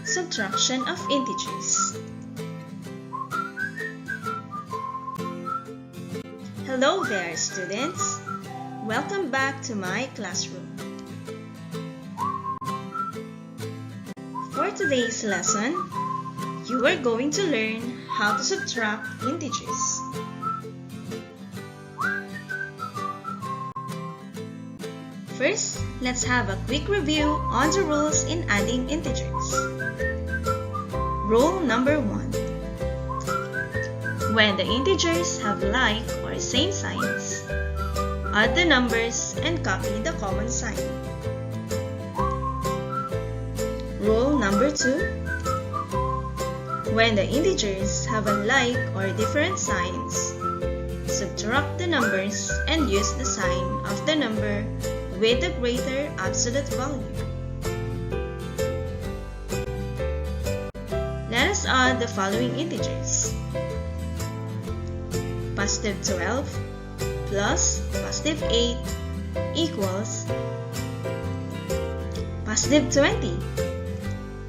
Subtraction of integers. Hello there, students! Welcome back to my classroom. For today's lesson, you are going to learn how to subtract integers. First, let's have a quick review on the rules in adding integers. Rule number 1. When the integers have like or same signs, add the numbers and copy the common sign. Rule number 2. When the integers have unlike or different signs, subtract the numbers and use the sign of the number with the greater absolute value. Let us add the following integers. Positive 12 plus positive 8 equals positive 20.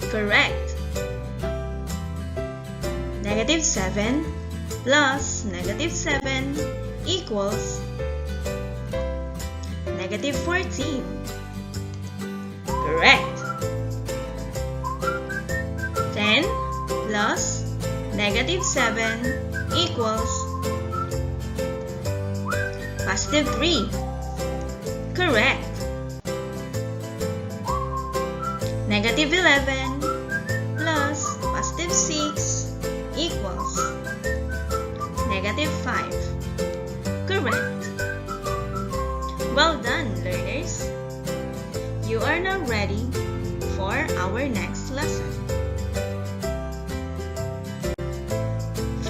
Correct. Negative 7 plus negative 7 equals negative 14. Correct. 10 plus negative 7 equals positive 3. Correct. Negative 11 plus positive 6 equals negative 5. Correct. Well done, learners! You are now ready for our next lesson.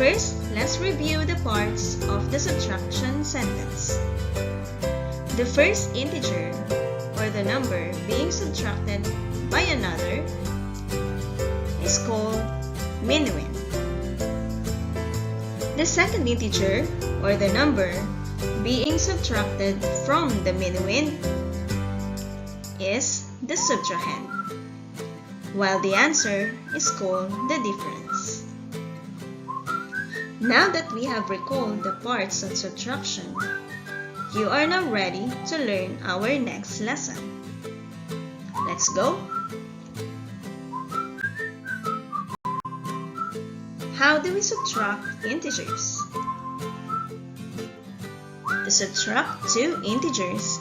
First, let's review the parts of the subtraction sentence. The first integer, or the number being subtracted by another, is called minuend. The second integer, or the number being subtracted from the minuend, is the subtrahend, while the answer is called the difference. Now that we have recalled the parts of subtraction, you are now ready to learn our next lesson. Let's go! How do we subtract integers? To subtract two integers,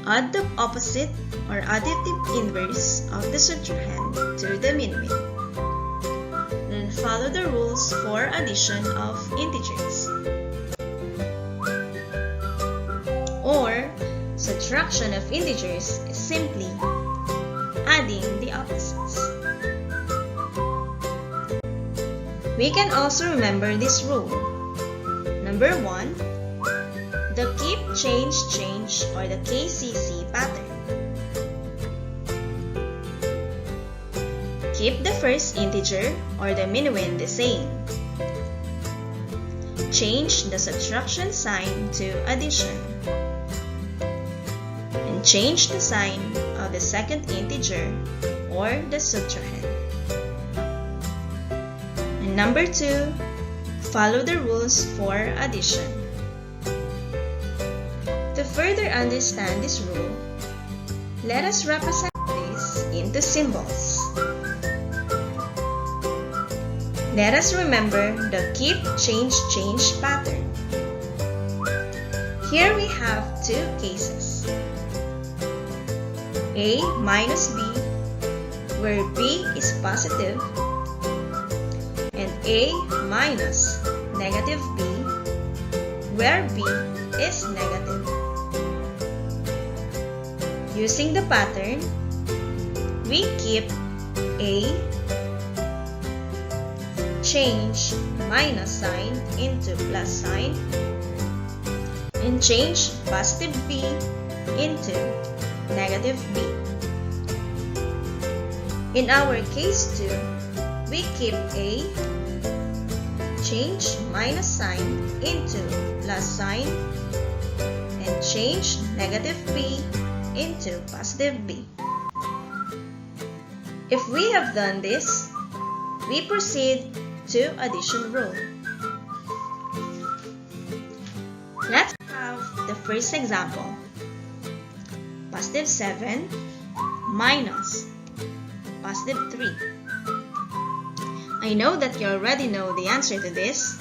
add the opposite or additive inverse of the subtrahend to the minuend. Then follow the rules for addition of integers. Or, subtraction of integers is simply adding the opposites. We can also remember this rule. Number 1, the keep, change, change, or the KCC pattern. Keep the first integer or the minuend the same. Change the subtraction sign to addition. And change the sign of the second integer or the subtrahend. And number 2, follow the rules for addition. To further understand this rule, let us represent this into symbols. Let us remember the keep, change, change pattern. Here we have two cases. A minus B, where B is positive, and A minus negative B, where B is negative. Using the pattern, we keep A, change minus sign into plus sign, and change positive B into negative B. In our case 2, we keep A, change minus sign into plus sign, and change negative B into positive B. If we have done this, we proceed to addition rule. Let's have the first example. Positive 7 minus positive 3. I know that you already know the answer to this,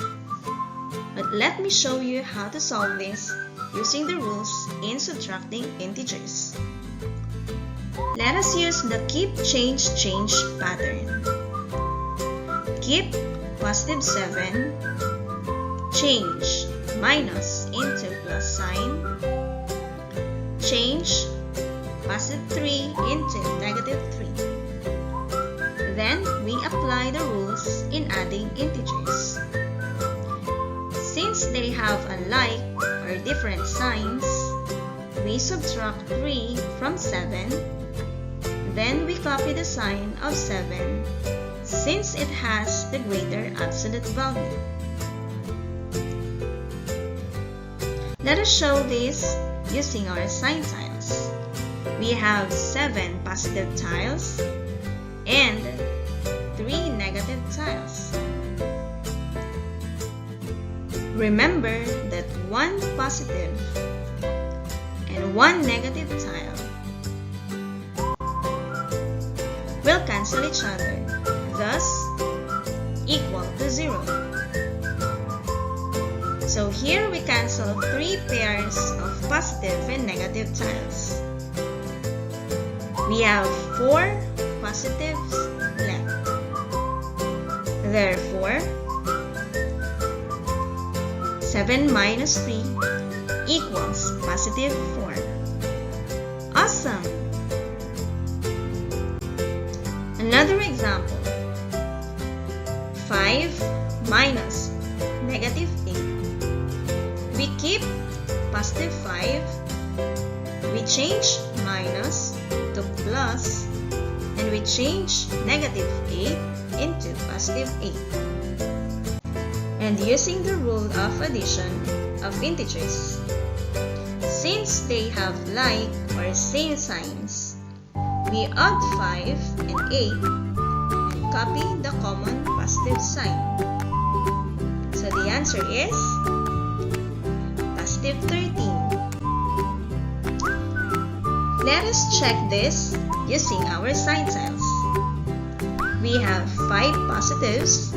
but let me show you how to solve this using the rules in subtracting integers. Let us use the keep, change, change pattern. Keep positive 7, change minus into plus sign, change positive 3 into negative 3. Then we apply the rules in adding integers. Since they have unlike or different signs, we subtract 3 from 7. Then we copy the sign of 7 since it has the greater absolute value. Let us show this using our sign tiles. We have 7 positive tiles and 3 negative tiles. Remember that 1 positive and 1 negative tile will cancel each other, thus equal to 0. So here we cancel 3 pairs of positive and negative tiles. We have 4 positives left. Therefore, 7 minus 3 equals positive 4. Awesome! Another example. 5 minus negative 8. We keep positive 5. We change minus to plus, and we change negative 8 into positive 8. And using the rule of addition of integers, since they have like or same signs, we add 5 and 8 and copy the common positive sign. So the answer is positive 13. Let us check this using our sign tiles. We have 5 positives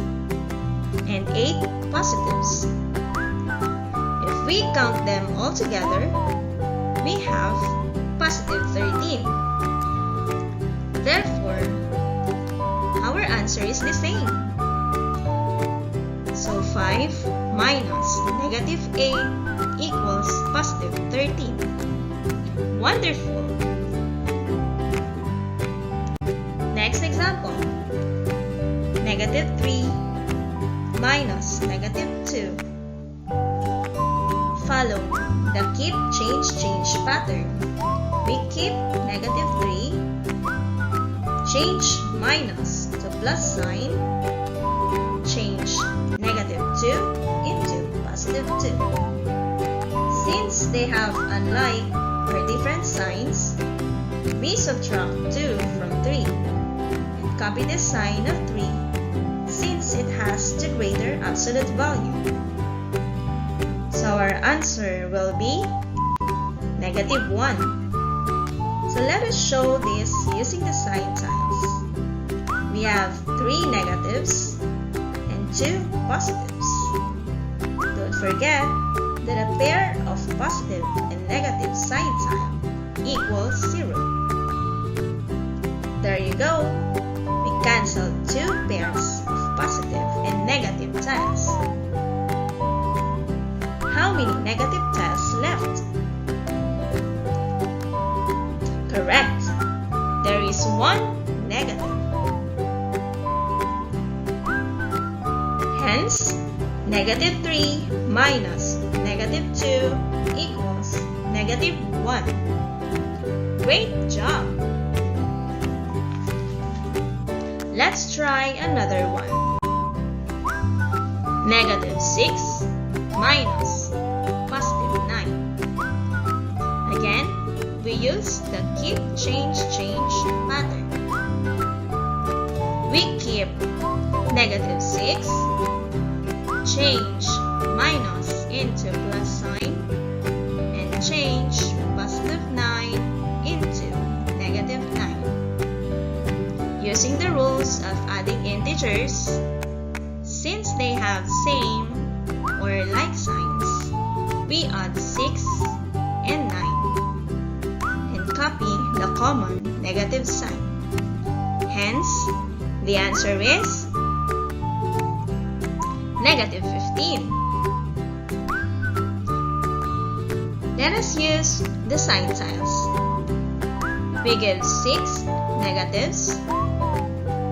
and 8 positives. If we count them all together, we have positive 13. Therefore, our answer is the same. So 5 minus negative 8 equals positive 13. Wonderful! Next example. Negative 3 minus negative 2. Follow the keep, change, change pattern. We keep negative 3, change minus to plus sign, change negative 2 into positive 2. Since they have unlike or different signs, we subtract 2 from 3 and copy the sign of 3 since it has the greater absolute value. So our answer will be negative 1. So let us show this using the sign tiles. We have 3 negatives and 2 positives. Don't forget that a pair of positive and negative sign tile equals 0. There you go. We cancel 2 pairs of positive and negative tiles. How many negative tiles left? Correct. There is 1 negative. Hence, negative 3 minus negative 2 equals negative 1. Great job! Let's try another one. Negative 6 minus positive 9. Again, we use the keep, change, change pattern. negative 6, change minus into plus sign, and change positive 9 into negative 9. Using the rules of adding integers, since they have same or like signs, we add 6 and 9 and copy the common negative sign. Hence, the answer is negative 15. Let us use the sign tiles. We give 6 negatives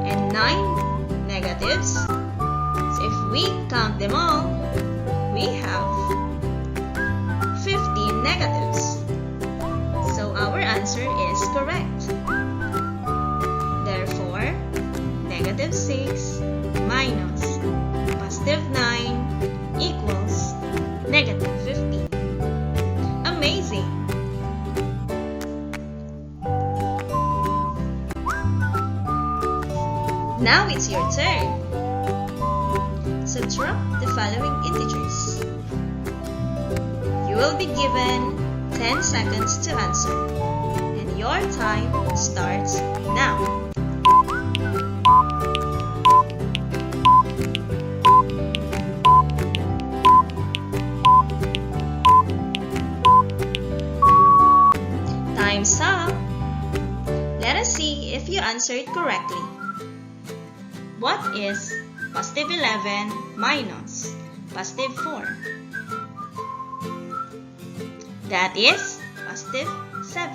and 9 negatives. So if we count them all, we have 15 negatives. So our answer is correct. Therefore, negative 6 minus positive 9 equals negative 15. Amazing! Now it's your turn. Subtract the following integers. You will be given 10 seconds to answer, and your time starts now. Time's up! Let us see if you answered correctly. What is positive 11 minus positive 4? That is positive 7.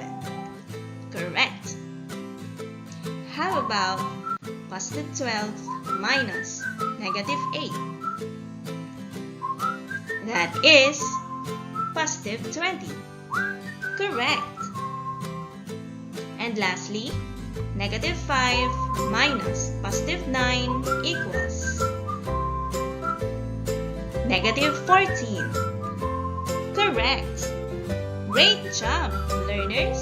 Correct. How about positive 12 minus negative 8? That is positive 20. Correct. And lastly, negative 5 minus positive 9 equals negative 14. Correct. Great job, learners!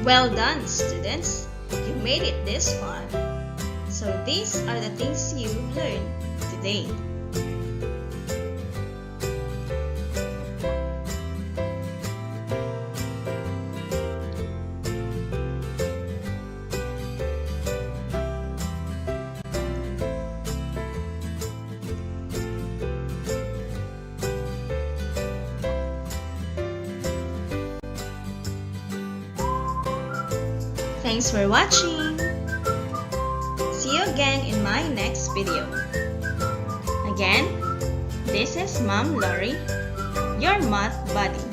Well done, students! You made it this far. So these are the things you learned today. Thanks for watching! See you again in my next video. Again, this is Mom Lori, your math buddy.